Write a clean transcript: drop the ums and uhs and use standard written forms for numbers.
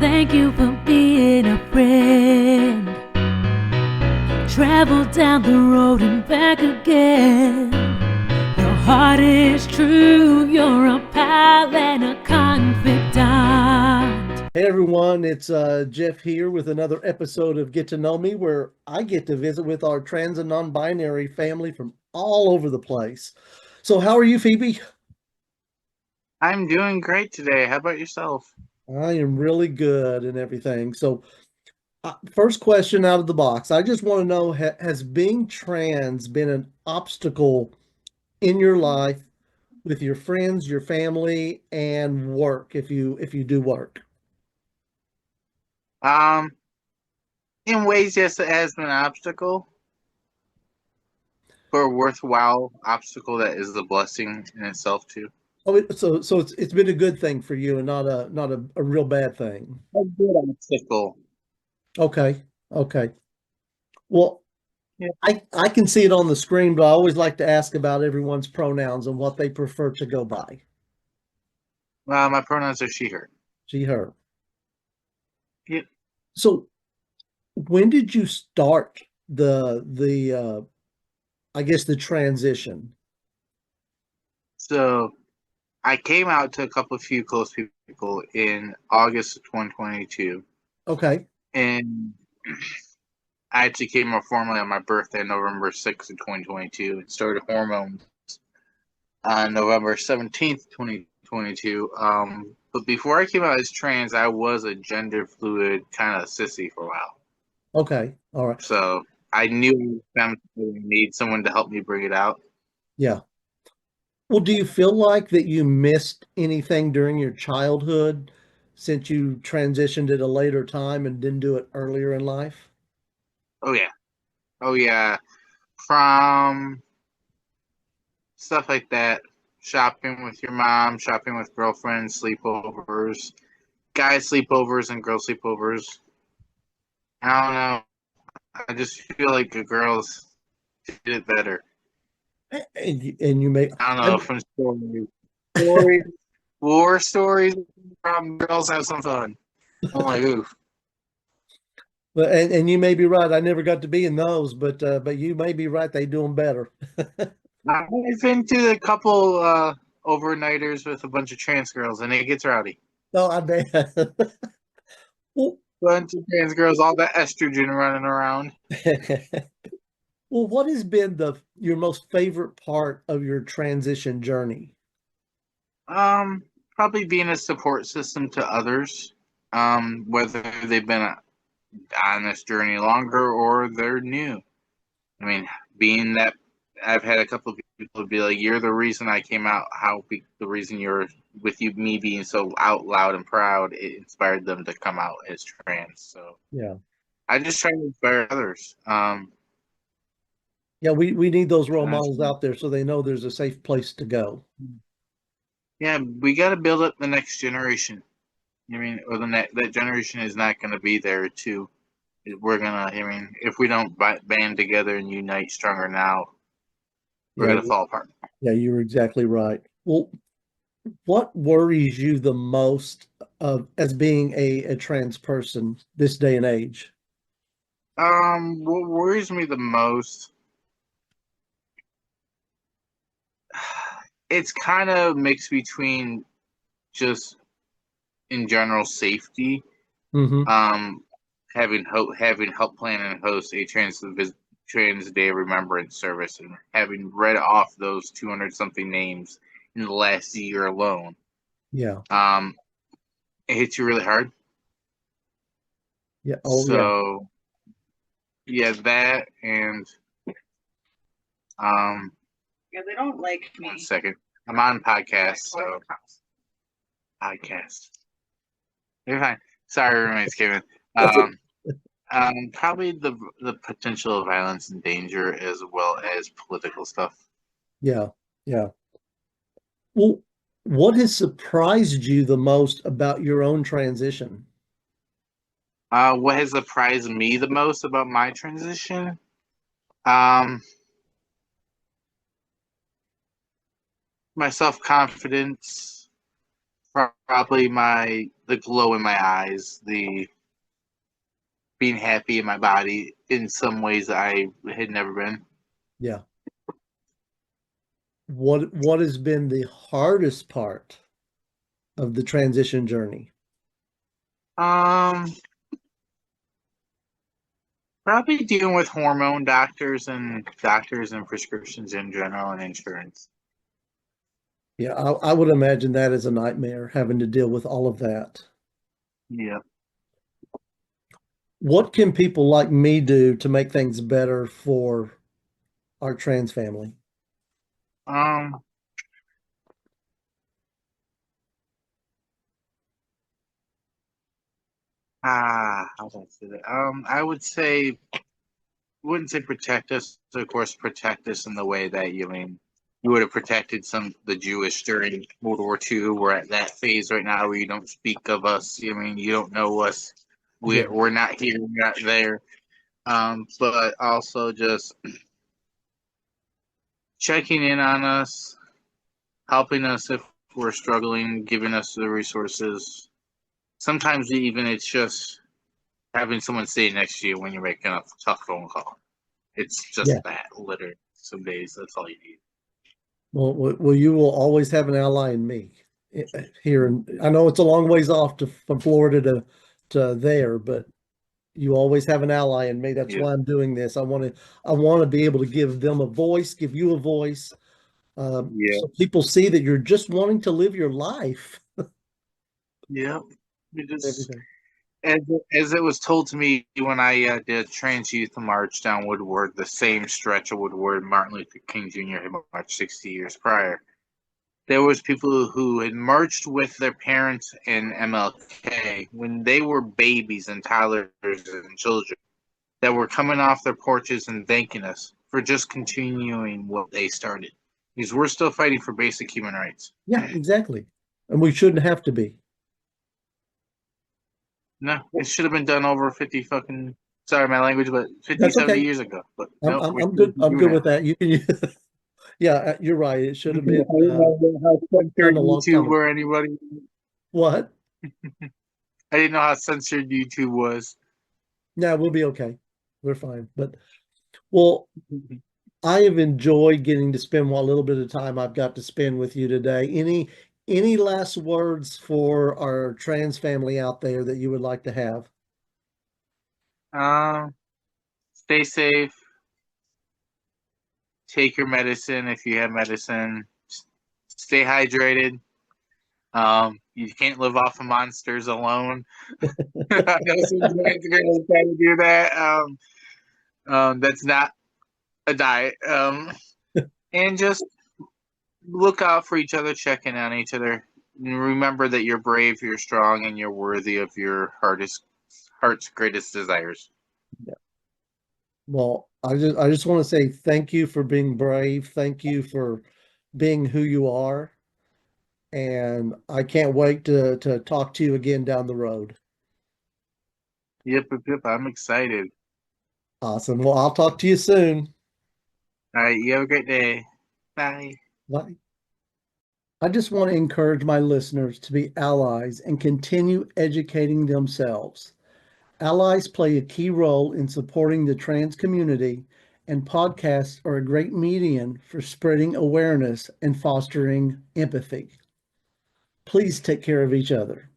Thank you for being a friend. Travel down the road and back again. Your heart is true, you're a pal and a confidant. Hey everyone, it's Jeff here with another episode of Get to Know Me, where I get to visit with our trans and non-binary family from all over the place. So, how are you, Phoebe? I'm doing great today. How about yourself? I am really good and everything. So, first question out of the box. I just want to know, has being trans been an obstacle in your life with your friends, your family, and work, if you do work? Um, in ways, yes, it has been an obstacle, but a worthwhile obstacle that is a blessing in itself too. Oh, so it's been a good thing for you and not a real bad thing. A good obstacle. Okay. Okay. Well, Yeah. I can see it on the screen, but I always like to ask about everyone's pronouns and what they prefer to go by. My pronouns are she, her. She, her. Yeah. So when did you start the I guess the transition? So I came out to a couple of few close people in August of 2022, Okay. and I actually came out formally on my birthday, November 6th of 2022, and started hormones on November 17th, 2022. But before I came out as trans, I was a gender fluid kind of sissy for a while. Okay. All right. So I knew I need someone to help me bring it out. Yeah. Well, do you feel like that you missed anything during your childhood since you transitioned at a later time and didn't do it earlier in life? Oh yeah, oh yeah. From stuff like that, shopping with your mom, shopping with girlfriends, sleepovers, guy sleepovers, and girl sleepovers. I don't know. I just feel like the girls did it better. And you may I don't I, know from stories, war stories from girls have some fun. I'm like, oof. and you may be right. I never got to be in those, but you may be right. They do them better. I've been to a couple overnighters with a bunch of trans girls, and it gets rowdy. No, I bet. Well, Bunch of trans girls, all that estrogen running around. well, what has been the your most favorite part of your transition journey? Probably being a support system to others, whether they've been on this journey longer or they're new. I mean, being that I've had a couple of people be like, "You're the reason I came out." The reason you're with you, me being so out loud and proud, it inspired them to come out as trans. So Yeah. I just try to inspire others. Yeah, we need those role That's, models out there so they know there's a safe place to go. yeah, we got to build up the next generation. I mean, or that generation is not going to be there to. We're gonna. I mean, if we don't band together and unite stronger now, we're Yeah, gonna fall apart. yeah, you're exactly right. Well, what worries you the most of as being a trans person this day and age? What worries me the most, it's kind of mixed between just in general safety, Hmm. um, having helped plan and host a Trans Day of Remembrance service, and having read off those 200 something names in the last year alone. Yeah. Um, it hits you really hard. Yeah. Oh, yeah. So yeah, that and um, Yeah, they don't like me. 1 second, I'm on podcast, so podcast. You're fine. Sorry, roommates came in. That's it. Probably the potential of violence and danger, as well as political stuff. Yeah. Yeah. Well, what has surprised you the most about your own transition? What has surprised me the most about my transition? Um, my self confidence, probably my the glow in my eyes, the being happy in my body in some ways I had never been. Yeah. What has been the hardest part of the transition journey? Um, Probably dealing with hormone doctors and prescriptions in general and insurance. Yeah, I would imagine that is a nightmare having to deal with all of that. Yeah. What can people like me do to make things better for our trans family? Um, how do I say that? I would say, wouldn't say protect us. Of course, protect us in the way that you would have protected the Jewish during World War II. We're at that phase right now where you don't speak of us. I mean, you don't know us. Yeah. We're not here, we're not there. But also just checking in on us, helping us if we're struggling, giving us the resources. Sometimes even it's just having someone stay next to you when you're making a tough phone call. It's Yeah. just that, literally. Some days, that's all you need. Well, you will always have an ally in me here. And I know it's a long ways off from Florida to there, but you always have an ally in me. That's Yeah. why I'm doing this. I want to be able to give them a voice, give you a voice, Yeah. so people see that you're just wanting to live your life. Yeah. We just, Everything. as it was told to me when I did Trans Youth March down Woodward, the same stretch of Woodward Martin Luther King Jr. had marched 60 years prior. There was people who had marched with their parents in MLK when they were babies and toddlers and children that were coming off their porches and thanking us for just continuing what they started. Because we're still fighting for basic human rights. Yeah, exactly. And we shouldn't have to be. No, it should have been done over 50 fucking, sorry my language, but 50, That's 70 okay. years ago. But I'm, no, I'm, we're I'm still good. I'm doing good it. with that. You can, yeah, you're right. It should have I been didn't know how done censored a long time YouTube ago. or anybody. What? I didn't know how censored YouTube was. Yeah, we'll be okay. We're fine. But well, I have enjoyed getting to spend what little bit of time I've got to spend with you today. Any last words for our trans family out there that you would like to have? Stay safe. Take your medicine if you have medicine. Stay hydrated. You can't live off of monsters alone. I know some girls try to do that. That's not a diet. And just look out for each other, check in on each other. And remember that you're brave, you're strong, and you're worthy of your heart's greatest desires. Yeah. Well, I just want to say thank you for being brave. Thank you for being who you are. And I can't wait to talk to you again down the road. Yep, yep, yep. I'm excited. Awesome. Well, I'll talk to you soon. All right, you have a great day. Bye. Bye. I just want to encourage my listeners to be allies and continue educating themselves. Allies play a key role in supporting the trans community, and podcasts are a great medium for spreading awareness and fostering empathy. Please take care of each other.